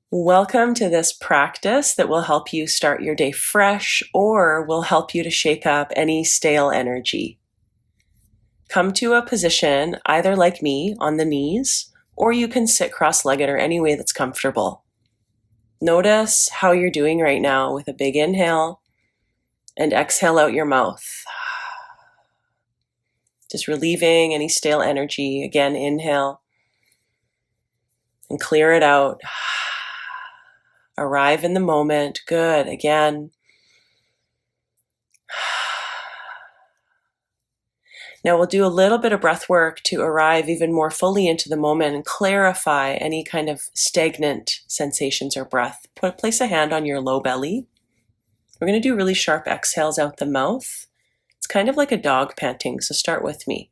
Welcome to this practice that will help you start your day fresh or will help you to shake up any stale energy. Come to a position either like me on the knees, or you can sit cross-legged or any way that's comfortable. Notice how you're doing right now with a big inhale and exhale out your mouth. Just relieving any stale energy. Again, inhale and clear it out. Arrive in the moment. Good. Again. Now we'll do a little bit of breath work to arrive even more fully into the moment and clarify any kind of stagnant sensations or breath. Place a hand on your low belly. We're going to do really sharp exhales out the mouth. It's kind of like a dog panting, so start with me.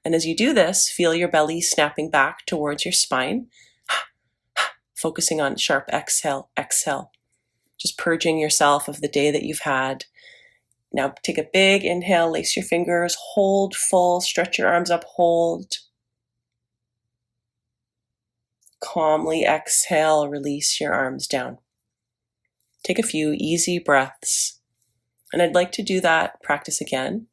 And as you do this, feel your belly snapping back towards your spine. Focusing on sharp exhale, exhale. Just purging yourself of the day that you've had. Now take a big inhale, lace your fingers, hold full, stretch your arms up, hold. Calmly exhale, release your arms down. Take a few easy breaths. And I'd like to do that practice again,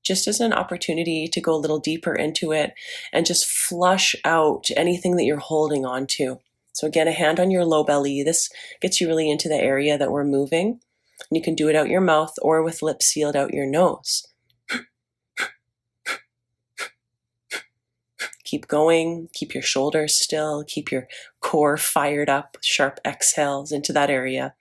just as an opportunity to go a little deeper into it and just flush out anything that you're holding on to. So again, a hand on your low belly. This gets you really into the area that we're moving. And you can do it out your mouth or with lips sealed out your nose. Keep going, keep your shoulders still, keep your core fired up, sharp exhales into that area.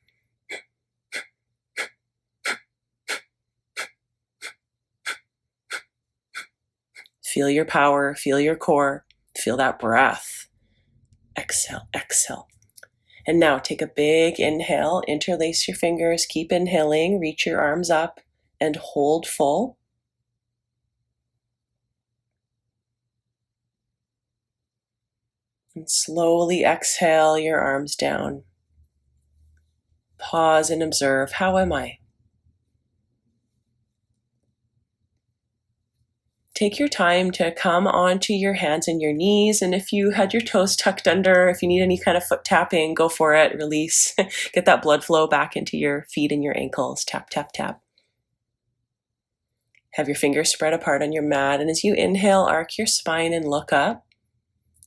Feel your power, feel your core, feel that breath. Exhale, exhale. And now take a big inhale, interlace your fingers, keep inhaling, reach your arms up and hold full. And slowly exhale your arms down. Pause and observe, how am I? Take your time to come onto your hands and your knees. And if you had your toes tucked under, if you need any kind of foot tapping, go for it, release. Get that blood flow back into your feet and your ankles. Tap, tap, tap. Have your fingers spread apart on your mat. And as you inhale, arc your spine and look up.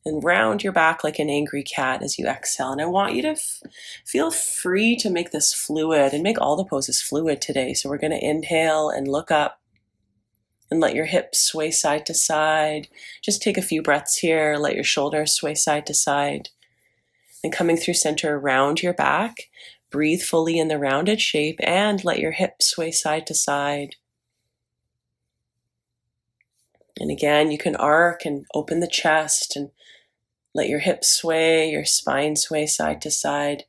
And round your back like an angry cat as you exhale. And I want you to feel free to make this fluid and make all the poses fluid today. So we're going to inhale and look up. And let your hips sway side to side. Just take a few breaths here. Let your shoulders sway side to side. And coming through center, round your back. Breathe fully in the rounded shape and let your hips sway side to side. And again, you can arc and open the chest and let your hips sway, your spine sway side to side.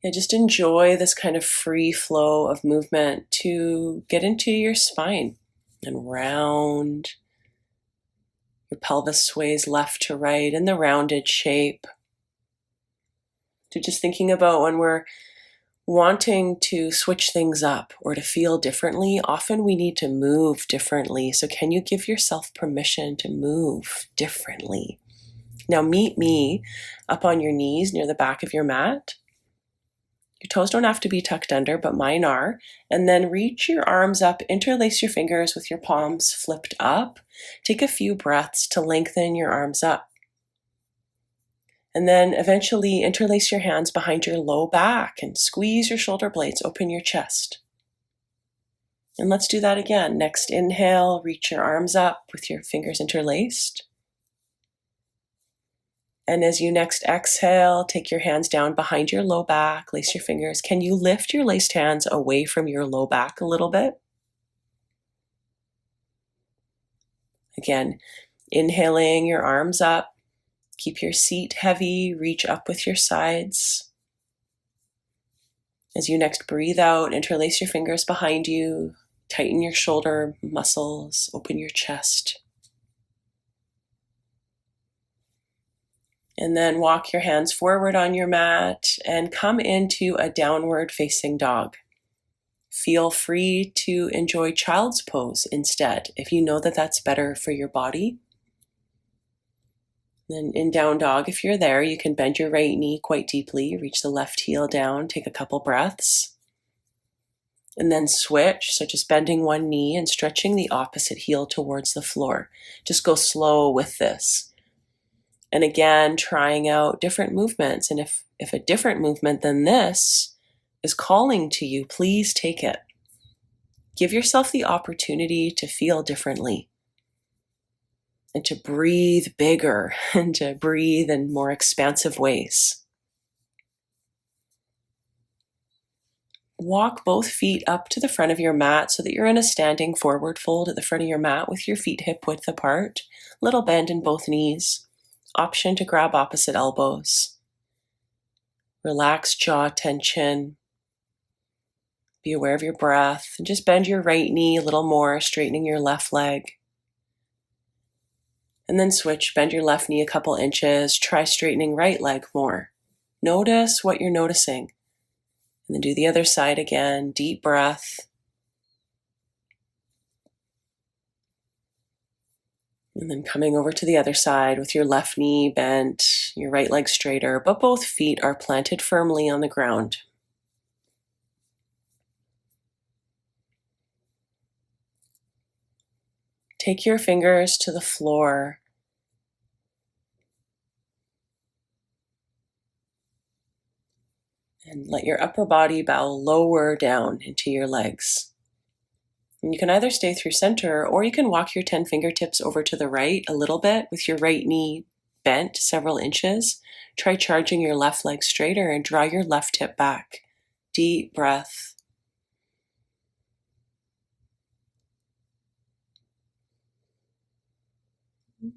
And just enjoy this kind of free flow of movement to get into your spine. And round. Your pelvis sways left to right in the rounded shape. So just thinking about when we're wanting to switch things up or to feel differently, often we need to move differently. So can you give yourself permission to move differently? Now meet me up on your knees near the back of your mat. Your toes don't have to be tucked under, but mine are. And then reach your arms up, interlace your fingers with your palms flipped up. Take a few breaths to lengthen your arms up. And then eventually interlace your hands behind your low back and squeeze your shoulder blades, open your chest. And let's do that again. Next inhale, reach your arms up with your fingers interlaced. And as you next exhale, take your hands down behind your low back, lace your fingers. Can you lift your laced hands away from your low back a little bit? Again, inhaling your arms up. Keep your seat heavy, reach up with your sides. As you next breathe out, interlace your fingers behind you, tighten your shoulder muscles, open your chest. And then walk your hands forward on your mat and come into a downward facing dog. Feel free to enjoy child's pose instead, if you know that that's better for your body. Then in down dog, if you're there, you can bend your right knee quite deeply, reach the left heel down, take a couple breaths. And then switch, so just bending one knee and stretching the opposite heel towards the floor. Just go slow with this. And again, trying out different movements. And if a different movement than this is calling to you, please take it. Give yourself the opportunity to feel differently and to breathe bigger and to breathe in more expansive ways. Walk both feet up to the front of your mat so that you're in a standing forward fold at the front of your mat with your feet hip width apart. Little bend in both knees. Option to grab opposite elbows. Relax jaw tension. Be aware of your breath. And just bend your right knee a little more, straightening your left leg. And then switch, bend your left knee a couple inches. Try straightening right leg more. Notice what you're noticing. And then do the other side again. Deep breath. And then coming over to the other side with your left knee bent, your right leg straighter, but both feet are planted firmly on the ground. Take your fingers to the floor. And let your upper body bow lower down into your legs. And you can either stay through center or you can walk your 10 fingertips over to the right a little bit with your right knee bent several inches. Try charging your left leg straighter and draw your left hip back. Deep breath.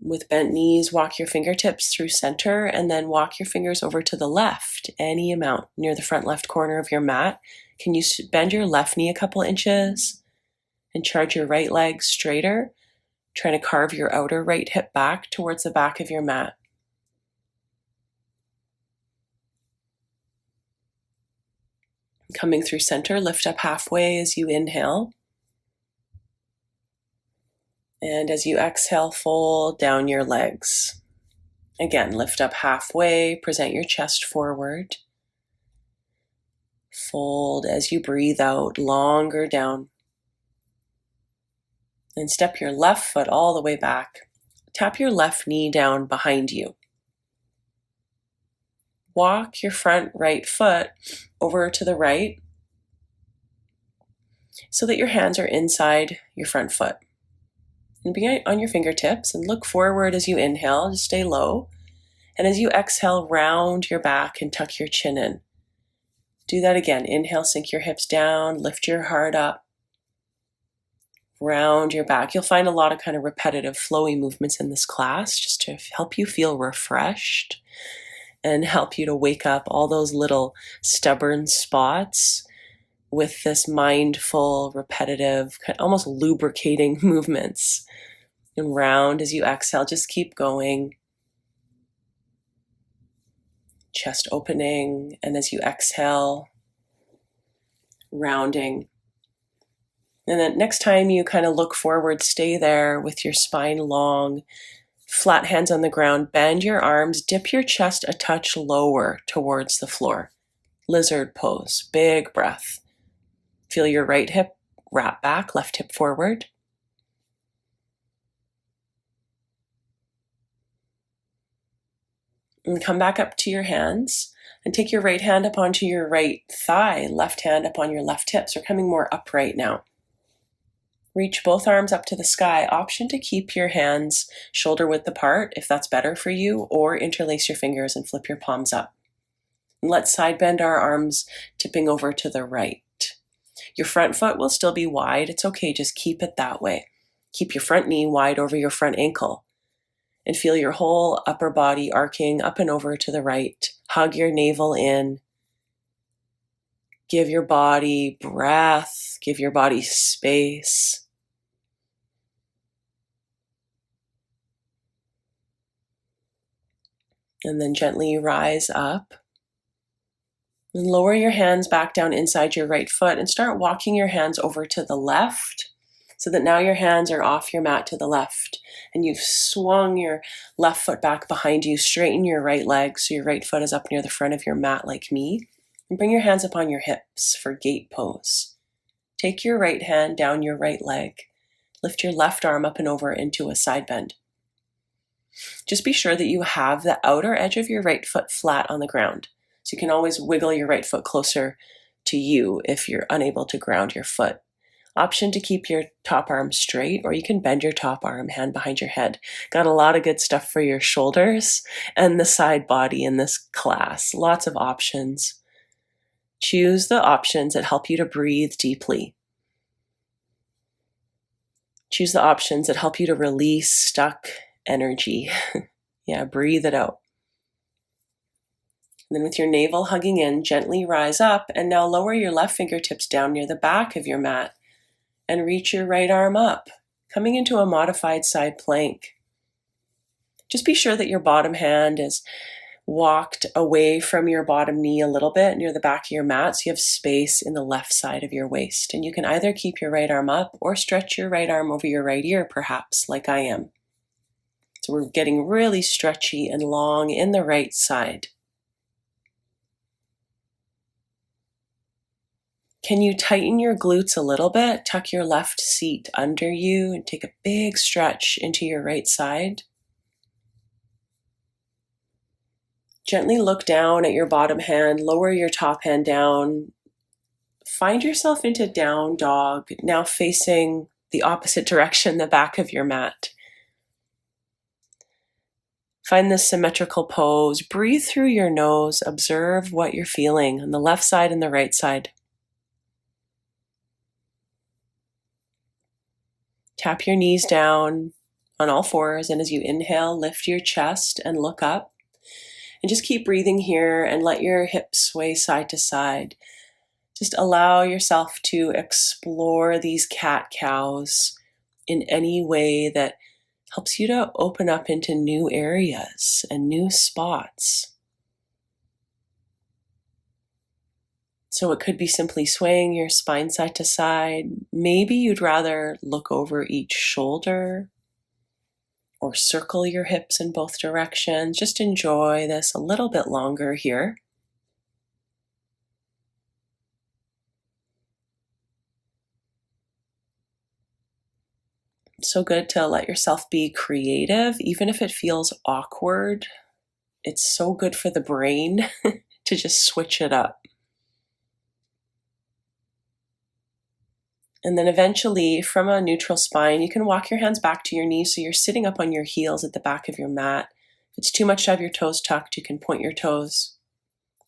With bent knees, walk your fingertips through center and then walk your fingers over to the left, any amount, near the front left corner of your mat. Can you bend your left knee a couple inches and charge your right leg straighter, trying to carve your outer right hip back towards the back of your mat. Coming through center, lift up halfway as you inhale. And as you exhale, fold down your legs. Again, lift up halfway, present your chest forward. Fold as you breathe out, longer down. And step your left foot all the way back. Tap your left knee down behind you. Walk your front right foot over to the right so that your hands are inside your front foot. And be on your fingertips and look forward as you inhale, just stay low. And as you exhale, round your back and tuck your chin in. Do that again. Inhale, sink your hips down, lift your heart up. Round your back. You'll find a lot of kind of repetitive, flowy movements in this class just to help you feel refreshed and help you to wake up all those little stubborn spots with this mindful, repetitive, almost lubricating movements. And round as you exhale, just keep going. Chest opening, and as you exhale, rounding. And then next time you kind of look forward, stay there with your spine long, flat hands on the ground, bend your arms, dip your chest a touch lower towards the floor. Lizard pose, big breath. Feel your right hip wrap back, left hip forward. And come back up to your hands and take your right hand up onto your right thigh, left hand up on your left hip. So we're coming more upright now. Reach both arms up to the sky. Option to keep your hands shoulder width apart if that's better for you, or interlace your fingers and flip your palms up. And let's side bend our arms, tipping over to the right. Your front foot will still be wide. It's okay, just keep it that way. Keep your front knee wide over your front ankle. And feel your whole upper body arcing up and over to the right. Hug your navel in. Give your body breath. Give your body space. And then gently rise up. And lower your hands back down inside your right foot and start walking your hands over to the left so that now your hands are off your mat to the left. and you've swung your left foot back behind you, straighten your right leg so your right foot is up near the front of your mat like me, and bring your hands up on your hips for gate pose. Take your right hand down your right leg. Lift your left arm up and over into a side bend. Just be sure that you have the outer edge of your right foot flat on the ground. So you can always wiggle your right foot closer to you if you're unable to ground your foot. Option to keep your top arm straight, or you can bend your top arm, hand behind your head. Got a lot of good stuff for your shoulders and the side body in this class. Lots of options. Choose the options that help you to breathe deeply. Choose the options that help you to release stuck energy. Yeah, breathe it out. And then with your navel hugging in, gently rise up, and now lower your left fingertips down near the back of your mat and reach your right arm up, coming into a modified side plank. Just be sure that your bottom hand is walked away from your bottom knee a little bit near the back of your mat so you have space in the left side of your waist. And you can either keep your right arm up or stretch your right arm over your right ear, perhaps, like I am. So we're getting really stretchy and long in the right side. Can you tighten your glutes a little bit? Tuck your left seat under you and take a big stretch into your right side. Gently look down at your bottom hand, lower your top hand down. Find yourself into down dog, now facing the opposite direction, the back of your mat. Find this symmetrical pose. Breathe through your nose. Observe what you're feeling on the left side and the right side. Tap your knees down on all fours, and as you inhale, lift your chest and look up. And just keep breathing here and let your hips sway side to side. Just allow yourself to explore these cat-cows in any way that helps you to open up into new areas and new spots. So it could be simply swaying your spine side to side. Maybe you'd rather look over each shoulder or circle your hips in both directions. Just enjoy this a little bit longer here. It's so good to let yourself be creative, even if it feels awkward. It's so good for the brain to just switch it up. And then eventually, from a neutral spine, you can walk your hands back to your knees so you're sitting up on your heels at the back of your mat. If it's too much to have your toes tucked, you can point your toes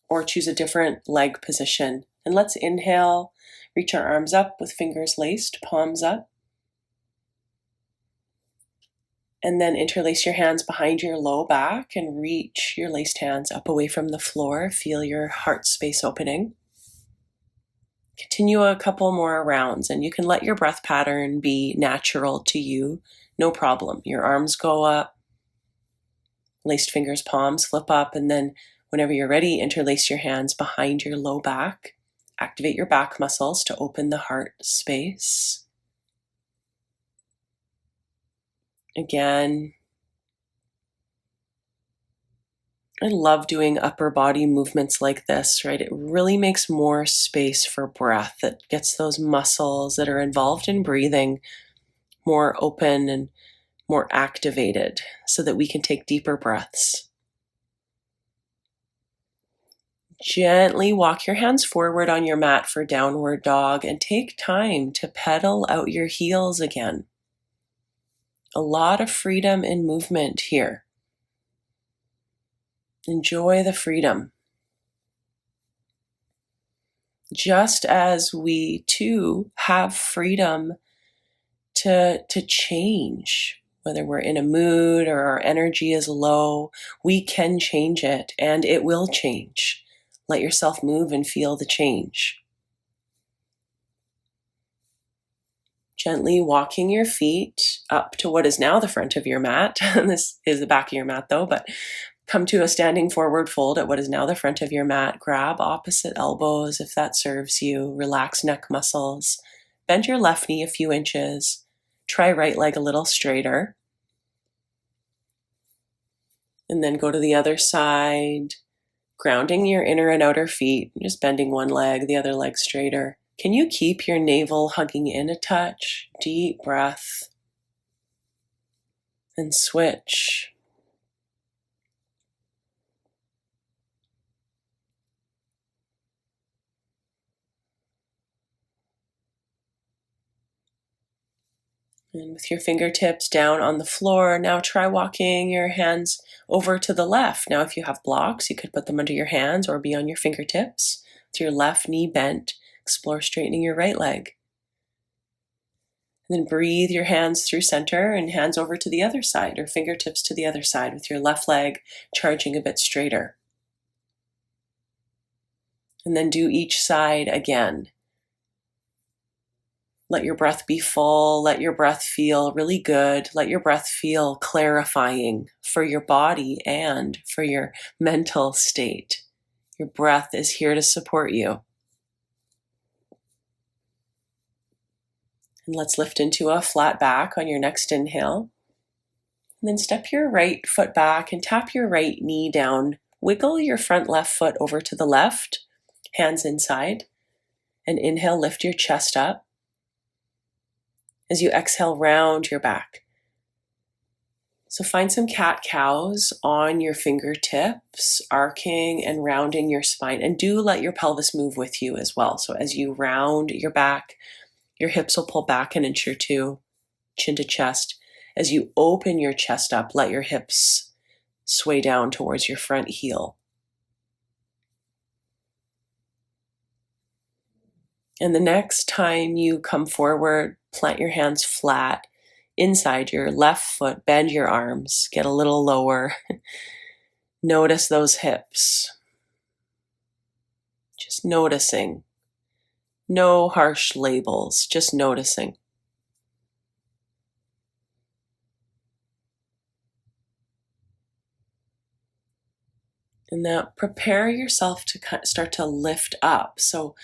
or choose a different leg position. And let's inhale, reach our arms up with fingers laced, palms up. And then interlace your hands behind your low back and reach your laced hands up away from the floor. Feel your heart space opening. Continue a couple more rounds, and you can let your breath pattern be natural to you. No problem. Your arms go up, laced fingers, palms flip up, and then whenever you're ready, interlace your hands behind your low back. Activate your back muscles to open the heart space. Again, I love doing upper body movements like this, right? It really makes more space for breath. It gets those muscles that are involved in breathing more open and more activated so that we can take deeper breaths. Gently walk your hands forward on your mat for downward dog and take time to pedal out your heels again. A lot of freedom in movement here. Enjoy the freedom. Just as we too have freedom to change, whether we're in a mood or our energy is low, we can change it and it will change. Let yourself move and feel the change. Gently walking your feet up to what is now the front of your mat. This is the back of your mat though, but come to a standing forward fold at what is now the front of your mat. Grab opposite elbows if that serves you. Relax neck muscles. Bend your left knee a few inches. Try right leg a little straighter. And then go to the other side, grounding your inner and outer feet, just bending one leg, the other leg straighter. Can you keep your navel hugging in a touch? Deep breath. And switch. And with your fingertips down on the floor, now try walking your hands over to the left. Now, if you have blocks, you could put them under your hands or be on your fingertips. With your left knee bent, explore straightening your right leg. And then breathe your hands through center and hands over to the other side, or fingertips to the other side with your left leg charging a bit straighter. And then do each side again. Let your breath be full. Let your breath feel really good. Let your breath feel clarifying for your body and for your mental state. Your breath is here to support you. And let's lift into a flat back on your next inhale. And then step your right foot back and tap your right knee down. Wiggle your front left foot over to the left, hands inside. And inhale, lift your chest up. As you exhale, round your back. So find some cat-cows on your fingertips, arcing and rounding your spine. And do let your pelvis move with you as well. So as you round your back, your hips will pull back an inch or two, chin to chest. As you open your chest up, let your hips sway down towards your front heel. And the next time you come forward, plant your hands flat inside your left foot, bend your arms, get a little lower. Notice those hips. Just noticing. No harsh labels, just noticing. And now prepare yourself to start to lift up. So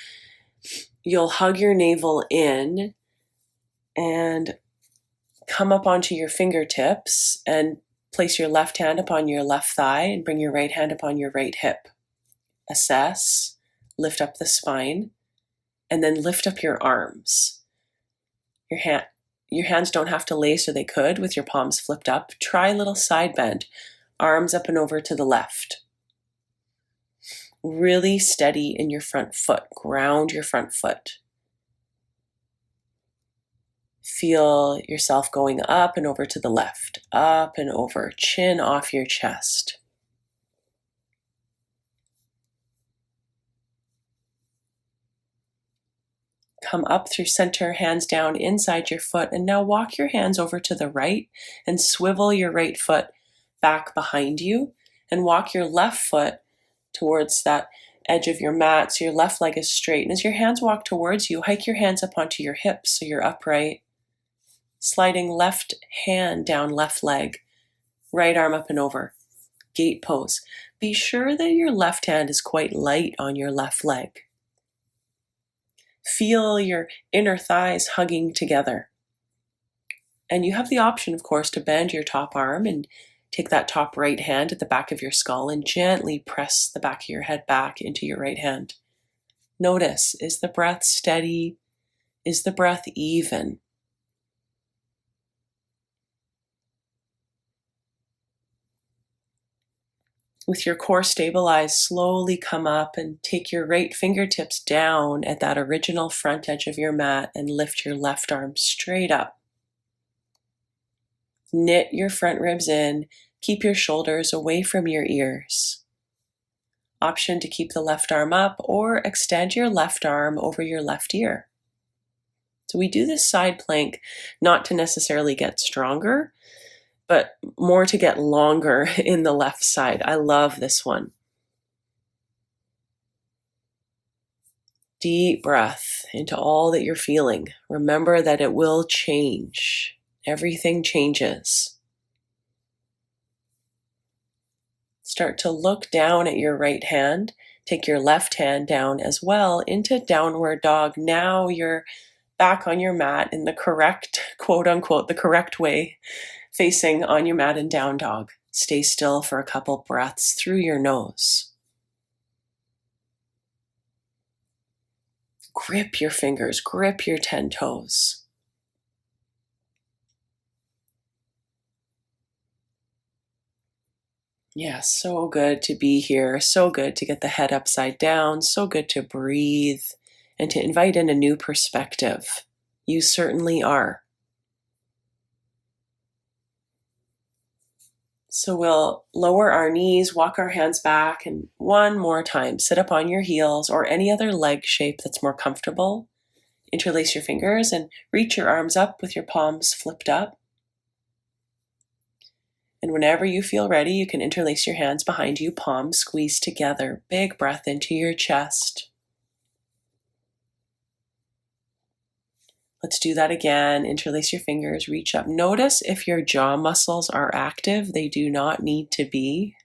you'll hug your navel in and come up onto your fingertips and place your left hand upon your left thigh and bring your right hand upon your right hip. Assess, lift up the spine, and then lift up your arms. Your hands don't have to lay, so they could with your palms flipped up. Try a little side bend, arms up and over to the left. Really steady in your front foot. Ground your front foot. Feel yourself going up and over to the left. Up and over. Chin off your chest. Come up through center, hands down inside your foot. And now walk your hands over to the right and swivel your right foot back behind you. And walk your left foot towards that edge of your mat, so your left leg is straight. And as your hands walk towards you, hike your hands up onto your hips so you're upright. Sliding left hand down left leg, right arm up and over. Gate pose. Be sure that your left hand is quite light on your left leg. Feel your inner thighs hugging together. And you have the option, of course, to bend your top arm and take that top right hand at the back of your skull and gently press the back of your head back into your right hand. Notice, is the breath steady? Is the breath even? With your core stabilized, slowly come up and take your right fingertips down at that original front edge of your mat and lift your left arm straight up. Knit your front ribs in, keep your shoulders away from your ears. Option to keep the left arm up or extend your left arm over your left ear. So we do this side plank not to necessarily get stronger, but more to get longer in the left side. I love this one. Deep breath into all that you're feeling. Remember that it will change. Everything changes. Start to look down at your right hand. Take your left hand down as well into downward dog. Now you're back on your mat in the correct, quote unquote, the correct way, facing on your mat in down dog. Stay still for a couple breaths through your nose. Grip your fingers, grip your 10 toes. Yeah, so good to be here. So good to get the head upside down. So good to breathe and to invite in a new perspective. You certainly are. So we'll lower our knees, walk our hands back, and one more time, sit up on your heels or any other leg shape that's more comfortable. Interlace your fingers and reach your arms up with your palms flipped up. And whenever you feel ready, you can interlace your hands behind you, palms squeezed together. Big breath into your chest. Let's do that again. Interlace your fingers, reach up. Notice if your jaw muscles are active. They do not need to be.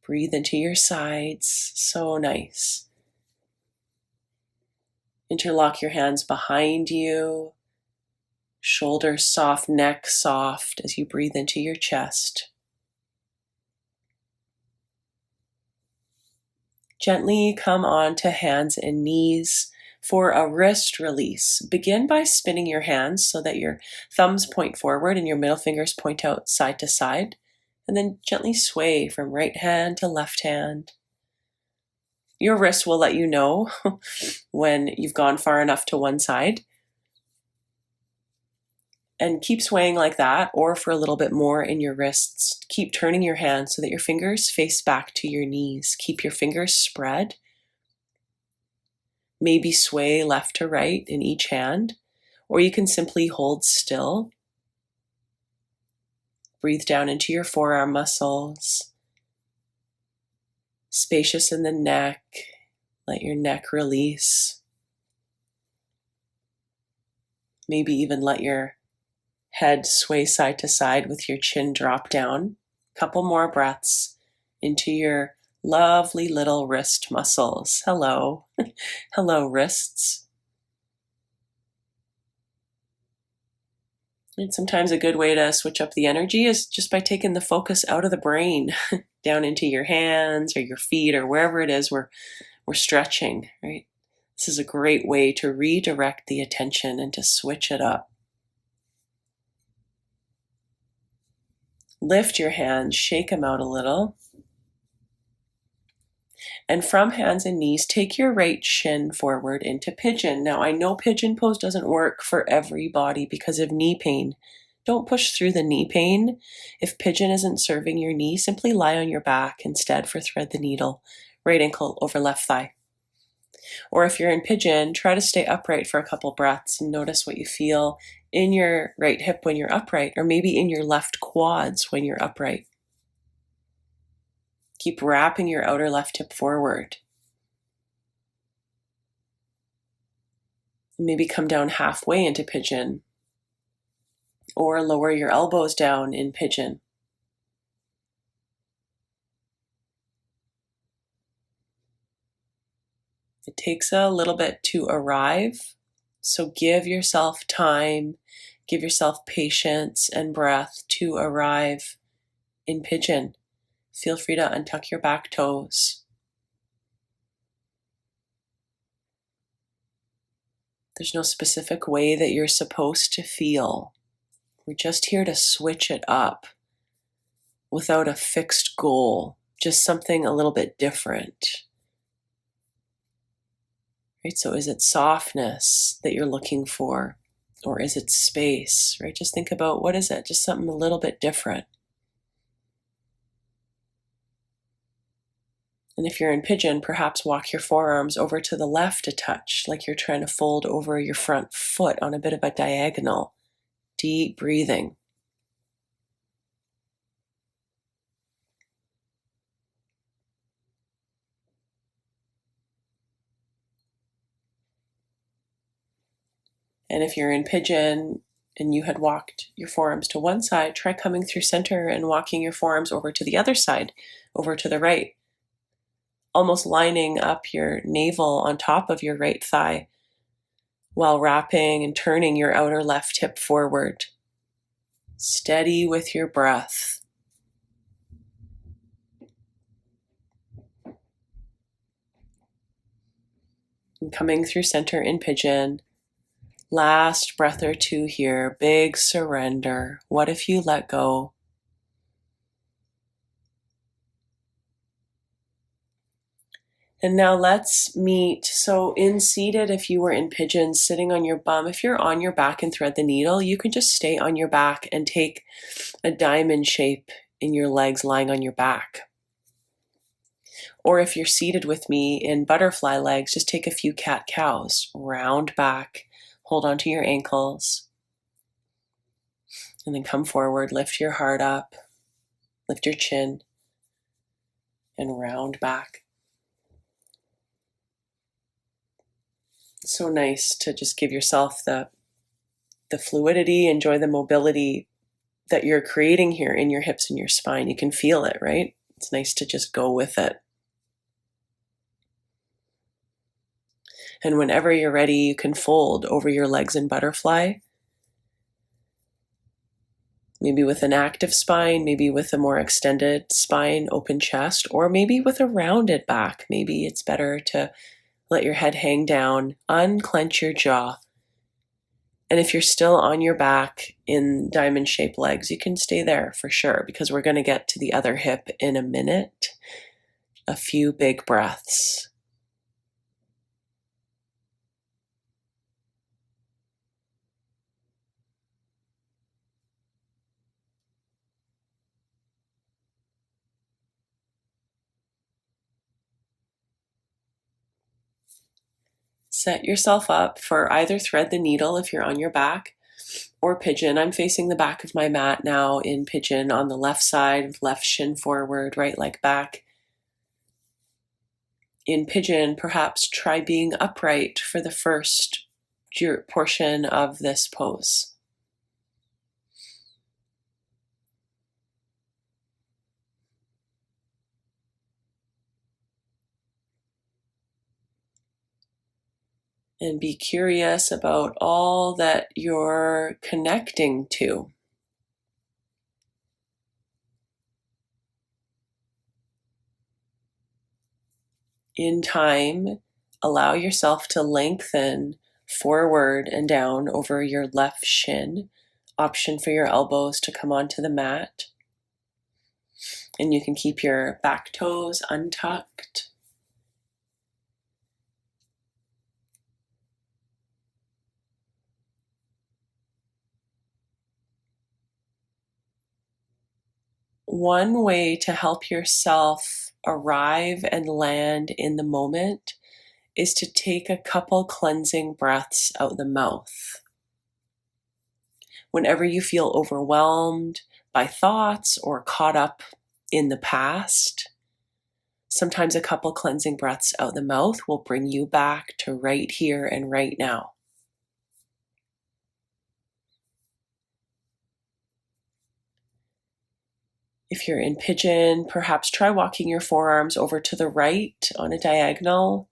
Breathe into your sides. So nice. Interlock your hands behind you. Shoulders soft, neck soft as you breathe into your chest. Gently come on to hands and knees for a wrist release. Begin by spinning your hands so that your thumbs point forward and your middle fingers point out side to side. And then gently sway from right hand to left hand. Your wrist will let you know when you've gone far enough to one side. And keep swaying like that, or for a little bit more in your wrists. Keep turning your hands so that your fingers face back to your knees. Keep your fingers spread. Maybe sway left to right in each hand, or you can simply hold still. Breathe down into your forearm muscles. Spacious in the neck. Let your neck release. Maybe even let your head sway side to side with your chin drop down. Couple more breaths into your lovely little wrist muscles. Hello. Hello, wrists. And sometimes a good way to switch up the energy is just by taking the focus out of the brain down into your hands or your feet or wherever it is we're stretching, right? This is a great way to redirect the attention and to switch it up. Lift your hands, shake them out a little. And from hands and knees, take your right shin forward into pigeon. Now, I know pigeon pose doesn't work for everybody because of knee pain. Don't push through the knee pain. If pigeon isn't serving your knee, simply lie on your back instead for thread the needle, right ankle over left thigh. Or if you're in pigeon, try to stay upright for a couple breaths and notice what you feel in your right hip when you're upright, or maybe in your left quads when you're upright. Keep wrapping your outer left hip forward. Maybe come down halfway into pigeon, or lower your elbows down in pigeon. It takes a little bit to arrive, so give yourself time, give yourself patience and breath to arrive in pigeon. Feel free to untuck your back toes. There's no specific way that you're supposed to feel. We're just here to switch it up without a fixed goal, just something a little bit different. Right? So is it softness that you're looking for? Or is it space? Right? Just think about, what is it? Just something a little bit different. And if you're in pigeon, perhaps walk your forearms over to the left a touch, like you're trying to fold over your front foot on a bit of a diagonal. Deep breathing. And if you're in pigeon and you had walked your forearms to one side, try coming through center and walking your forearms over to the other side, over to the right. Almost lining up your navel on top of your right thigh while wrapping and turning your outer left hip forward. Steady with your breath. And coming through center in Pigeon. Last breath or two here. Big surrender. What if you let go? And now let's meet. So in seated, if you were in Pigeon, sitting on your bum, if you're on your back and thread the needle, you can just stay on your back and take a diamond shape in your legs lying on your back. Or if you're seated with me in butterfly legs, just take a few cat-cows, round back, hold onto your ankles, and then come forward, lift your heart up, lift your chin, and round back. It's so nice to just give yourself the fluidity, enjoy the mobility that you're creating here in your hips and your spine. You can feel it, right? It's nice to just go with it. And whenever you're ready, you can fold over your legs in butterfly. Maybe with an active spine, maybe with a more extended spine, open chest, or maybe with a rounded back. Maybe it's better to let your head hang down, unclench your jaw. And if you're still on your back in diamond-shaped legs, you can stay there for sure, because we're going to get to the other hip in a minute. A few big breaths. Set yourself up for either thread the needle if you're on your back, or Pigeon. I'm facing the back of my mat now in Pigeon on the left side, left shin forward, right leg back. In Pigeon, perhaps try being upright for the first portion of this pose. And be curious about all that you're connecting to. In time, allow yourself to lengthen forward and down over your left shin. Option for your elbows to come onto the mat. And you can keep your back toes untucked. One way to help yourself arrive and land in the moment is to take a couple cleansing breaths out the mouth. Whenever you feel overwhelmed by thoughts or caught up in the past, sometimes a couple cleansing breaths out the mouth will bring you back to right here and right now. If you're in Pigeon, perhaps try walking your forearms over to the right on a diagonal,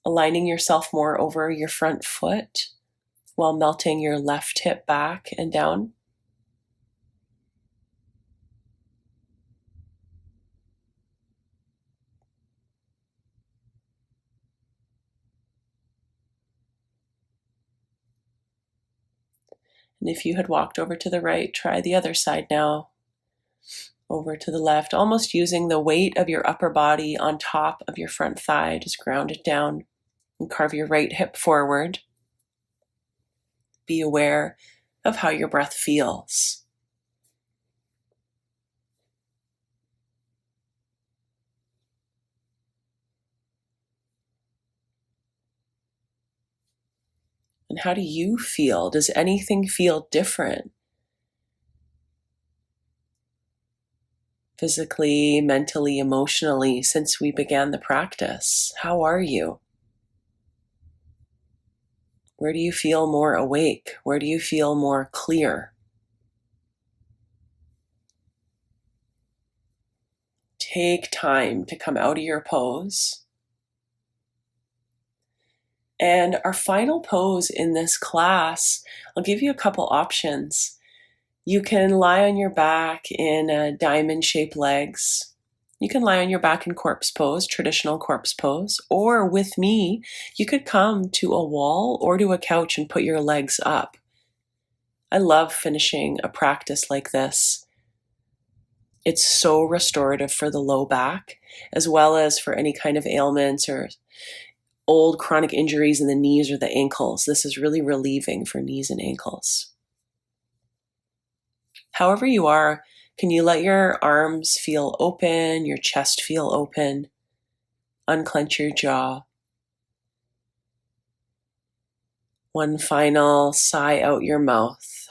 aligning yourself more over your front foot while melting your left hip back and down. And if you had walked over to the right, try the other side now. Over to the left, almost using the weight of your upper body on top of your front thigh. Just ground it down and carve your right hip forward. Be aware of how your breath feels. And how do you feel? Does anything feel different? Physically, mentally, emotionally, since we began the practice? How are you? Where do you feel more awake? Where do you feel more clear? Take time to come out of your pose. And our final pose in this class, I'll give you a couple options. You can lie on your back in diamond-shaped legs. You can lie on your back in corpse pose, traditional corpse pose, or with me, you could come to a wall or to a couch and put your legs up. I love finishing a practice like this. It's so restorative for the low back, as well as for any kind of ailments or old chronic injuries in the knees or the ankles. This is really relieving for knees and ankles. However you are, can you let your arms feel open, your chest feel open? Unclench your jaw. One final sigh out your mouth.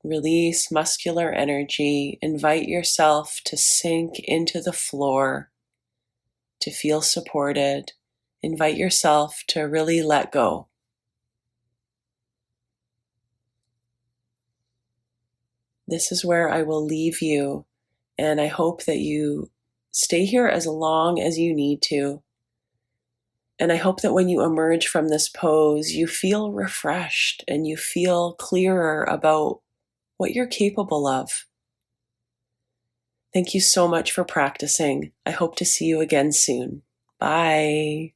Release muscular energy. Invite yourself to sink into the floor, to feel supported. Invite yourself to really let go. This is where I will leave you, and I hope that you stay here as long as you need to. And I hope that when you emerge from this pose, you feel refreshed and you feel clearer about what you're capable of. Thank you so much for practicing. I hope to see you again soon. Bye.